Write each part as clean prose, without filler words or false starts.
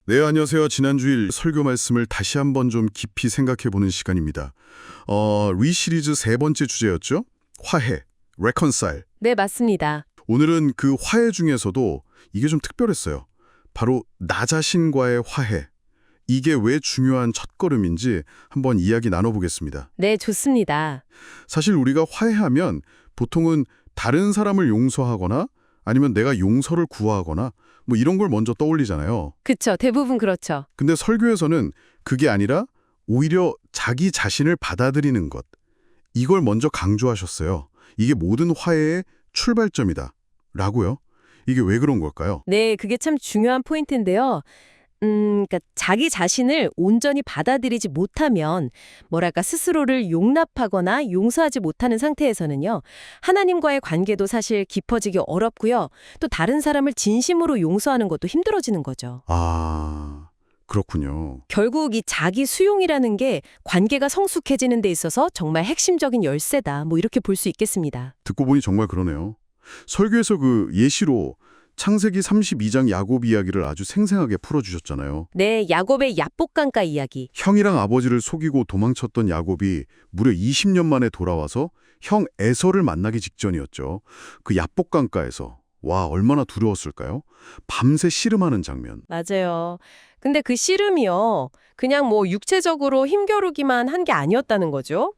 네, 안녕하세요. 지난주일 설교 말씀을 다시 한번 좀 깊이 생각해보는 시간입니다. 리시리즈 세 번째 주제였죠? 화해, reconcile. 네, 맞습니다. 오늘은 그 화해 중에서도 이게 좀 특별했어요. 바로 나 자신과의 화해. 이게 왜 중요한 첫걸음인지 한번 이야기 나눠보겠습니다. 네, 좋습니다. 사실 우리가 화해하면 보통은 다른 사람을 용서하거나 아니면 내가 용서를 구하거나 뭐 이런 걸 먼저 떠올리잖아요. 그쵸, 대부분 그렇죠. 근데 설교에서는 그게 아니라 오히려 자기 자신을 받아들이는 것, 이걸 먼저 강조하셨어요. 이게 모든 화해의 출발점이다. 라고요. 이게 왜 그런 걸까요? 네, 그게 참 중요한 포인트인데요. 그러니까 자기 자신을 온전히 받아들이지 못하면 뭐랄까 스스로를 용납하거나 용서하지 못하는 상태에서는요. 하나님과의 관계도 사실 깊어지기 어렵고요. 또 다른 사람을 진심으로 용서하는 것도 힘들어지는 거죠. 아, 그렇군요. 결국 이 자기 수용이라는 게 관계가 성숙해지는 데 있어서 정말 핵심적인 열쇠다. 뭐 이렇게 볼 수 있겠습니다. 듣고 보니 정말 그러네요. 설교에서 그 예시로 창세기 32장 야곱 이야기를 아주 생생하게 풀어주셨잖아요. 네, 야곱의 야복강가 이야기. 형이랑 아버지를 속이고 도망쳤던 야곱이 무려 20년 만에 돌아와서 형 에서를 만나기 직전이었죠. 그 야복강가에서 와, 얼마나 두려웠을까요? 밤새 씨름하는 장면. 맞아요. 근데 그 씨름이요. 그냥 뭐 육체적으로 힘겨루기만 한 게 아니었다는 거죠.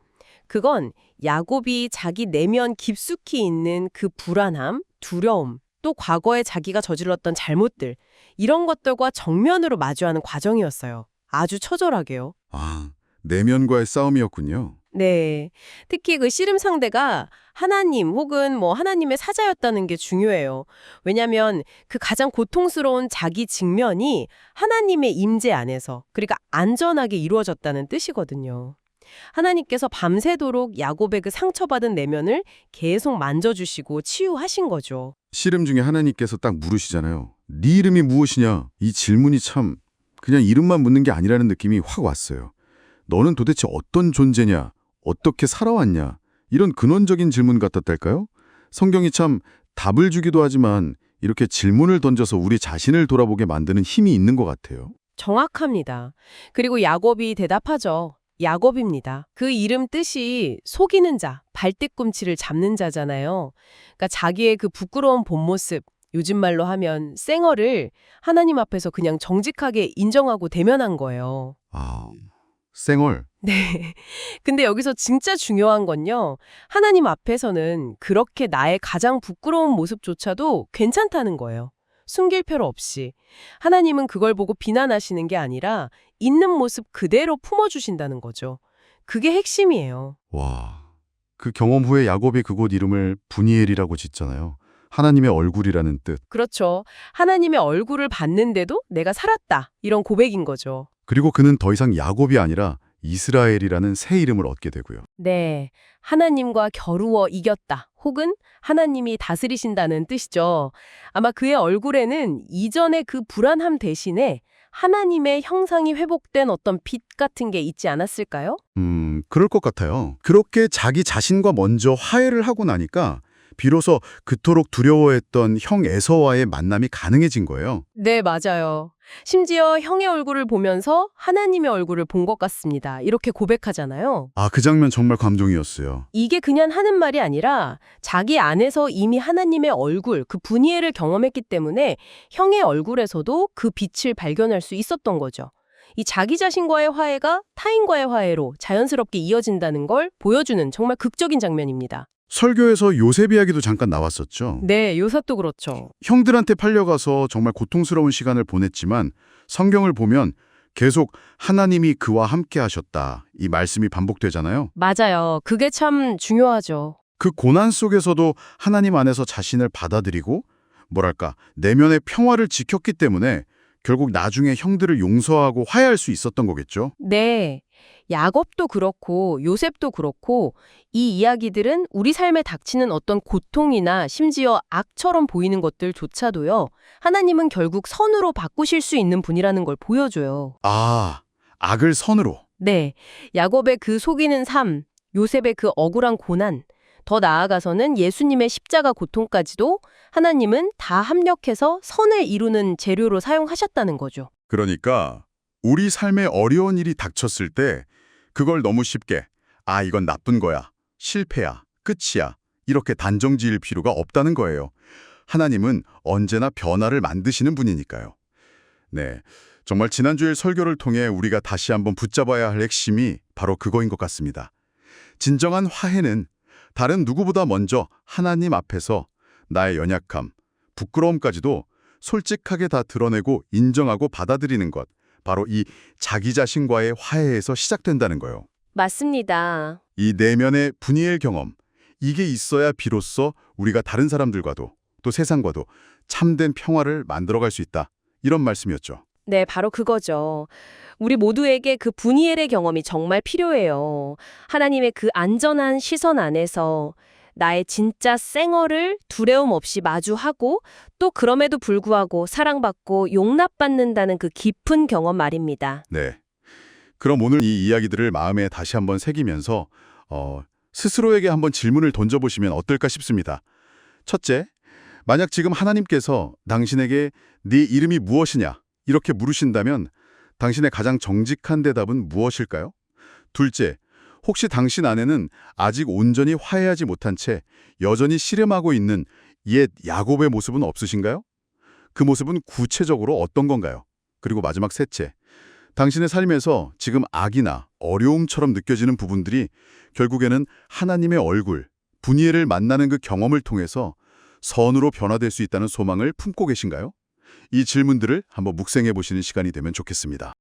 그건 야곱이 자기 내면 깊숙이 있는 그 불안함, 두려움, 또 과거에 자기가 저질렀던 잘못들, 이런 것들과 정면으로 마주하는 과정이었어요. 아주 처절하게요. 아, 내면과의 싸움이었군요. 네. 특히 그 씨름 상대가 하나님 혹은 뭐 하나님의 사자였다는 게 중요해요. 왜냐하면 그 가장 고통스러운 자기 직면이 하나님의 임재 안에서, 그러니까 안전하게 이루어졌다는 뜻이거든요. 하나님께서 밤새도록 야곱의 그 상처받은 내면을 계속 만져주시고 치유하신 거죠. 씨름 중에 하나님께서 딱 물으시잖아요. 네 이름이 무엇이냐? 이 질문이 참 그냥 이름만 묻는 게 아니라는 느낌이 확 왔어요. 너는 도대체 어떤 존재냐? 어떻게 살아왔냐? 이런 근원적인 질문 같았달까요? 성경이 참 답을 주기도 하지만 이렇게 질문을 던져서 우리 자신을 돌아보게 만드는 힘이 있는 것 같아요. 정확합니다. 그리고 야곱이 대답하죠. 야곱입니다. 그 이름 뜻이 속이는 자, 발뒤꿈치를 잡는 자잖아요. 그러니까 자기의 그 부끄러운 본 모습, 요즘 말로 하면 쌩얼을 하나님 앞에서 그냥 정직하게 인정하고 대면한 거예요. 아, 쌩얼. 네. 근데 여기서 진짜 중요한 건요. 하나님 앞에서는 그렇게 나의 가장 부끄러운 모습조차도 괜찮다는 거예요. 숨길 필요 없이. 하나님은 그걸 보고 비난하시는 게 아니라 있는 모습 그대로 품어주신다는 거죠. 그게 핵심이에요. 와, 그 경험 후에 야곱이 그곳 이름을 분이엘이라고 짓잖아요. 하나님의 얼굴이라는 뜻. 그렇죠. 하나님의 얼굴을 봤는데도 내가 살았다. 이런 고백인 거죠. 그리고 그는 더 이상 야곱이 아니라 이스라엘이라는 새 이름을 얻게 되고요. 네. 하나님과 겨루어 이겼다. 혹은 하나님이 다스리신다는 뜻이죠. 아마 그의 얼굴에는 이전의 그 불안함 대신에 하나님의 형상이 회복된 어떤 빛 같은 게 있지 않았을까요? 그럴 것 같아요. 그렇게 자기 자신과 먼저 화해를 하고 나니까 비로소 그토록 두려워했던 형 에서와의 만남이 가능해진 거예요. 네, 맞아요. 심지어 형의 얼굴을 보면서 하나님의 얼굴을 본 것 같습니다. 이렇게 고백하잖아요. 아, 그 장면 정말 감동이었어요. 이게 그냥 하는 말이 아니라 자기 안에서 이미 하나님의 얼굴, 그 분이엘을 경험했기 때문에 형의 얼굴에서도 그 빛을 발견할 수 있었던 거죠. 이 자기 자신과의 화해가 타인과의 화해로 자연스럽게 이어진다는 걸 보여주는 정말 극적인 장면입니다. 설교에서 요셉 이야기도 잠깐 나왔었죠. 네, 요셉도 그렇죠. 형들한테 팔려가서 정말 고통스러운 시간을 보냈지만 성경을 보면 계속 하나님이 그와 함께 하셨다. 이 말씀이 반복되잖아요. 맞아요. 그게 참 중요하죠. 그 고난 속에서도 하나님 안에서 자신을 받아들이고 뭐랄까 내면의 평화를 지켰기 때문에 결국 나중에 형들을 용서하고 화해할 수 있었던 거겠죠. 네. 야곱도 그렇고 요셉도 그렇고 이 이야기들은 우리 삶에 닥치는 어떤 고통이나 심지어 악처럼 보이는 것들조차도요. 하나님은 결국 선으로 바꾸실 수 있는 분이라는 걸 보여줘요. 아, 악을 선으로. 네. 야곱의 그 속이는 삶, 요셉의 그 억울한 고난, 더 나아가서는 예수님의 십자가 고통까지도 하나님은 다 합력해서 선을 이루는 재료로 사용하셨다는 거죠. 그러니까 우리 삶에 어려운 일이 닥쳤을 때 그걸 너무 쉽게 이건 나쁜 거야, 실패야, 끝이야 이렇게 단정 지을 필요가 없다는 거예요. 하나님은 언제나 변화를 만드시는 분이니까요. 네, 정말 지난주일 설교를 통해 우리가 다시 한번 붙잡아야 할 핵심이 바로 그거인 것 같습니다. 진정한 화해는 다른 누구보다 먼저 하나님 앞에서 나의 연약함, 부끄러움까지도 솔직하게 다 드러내고 인정하고 받아들이는 것, 바로 이 자기 자신과의 화해에서 시작된다는 거예요. 맞습니다. 이 내면의 분이엘 경험, 이게 있어야 비로소 우리가 다른 사람들과도 또 세상과도 참된 평화를 만들어갈 수 있다. 이런 말씀이었죠. 네, 바로 그거죠. 우리 모두에게 그 분이엘의 경험이 정말 필요해요. 하나님의 그 안전한 시선 안에서 나의 진짜 쌩얼을 두려움 없이 마주하고 또 그럼에도 불구하고 사랑받고 용납받는다는 그 깊은 경험 말입니다. 네. 그럼 오늘 이 이야기들을 마음에 다시 한번 새기면서 스스로에게 한번 질문을 던져보시면 어떨까 싶습니다. 첫째, 만약 지금 하나님께서 당신에게 네 이름이 무엇이냐 이렇게 물으신다면 당신의 가장 정직한 대답은 무엇일까요? 둘째, 혹시 당신 안에는 아직 온전히 화해하지 못한 채 여전히 씨름하고 있는 옛 야곱의 모습은 없으신가요? 그 모습은 구체적으로 어떤 건가요? 그리고 마지막 셋째, 당신의 삶에서 지금 악이나 어려움처럼 느껴지는 부분들이 결국에는 하나님의 얼굴, 분이엘을 만나는 그 경험을 통해서 선으로 변화될 수 있다는 소망을 품고 계신가요? 이 질문들을 한번 묵생해 보시는 시간이 되면 좋겠습니다.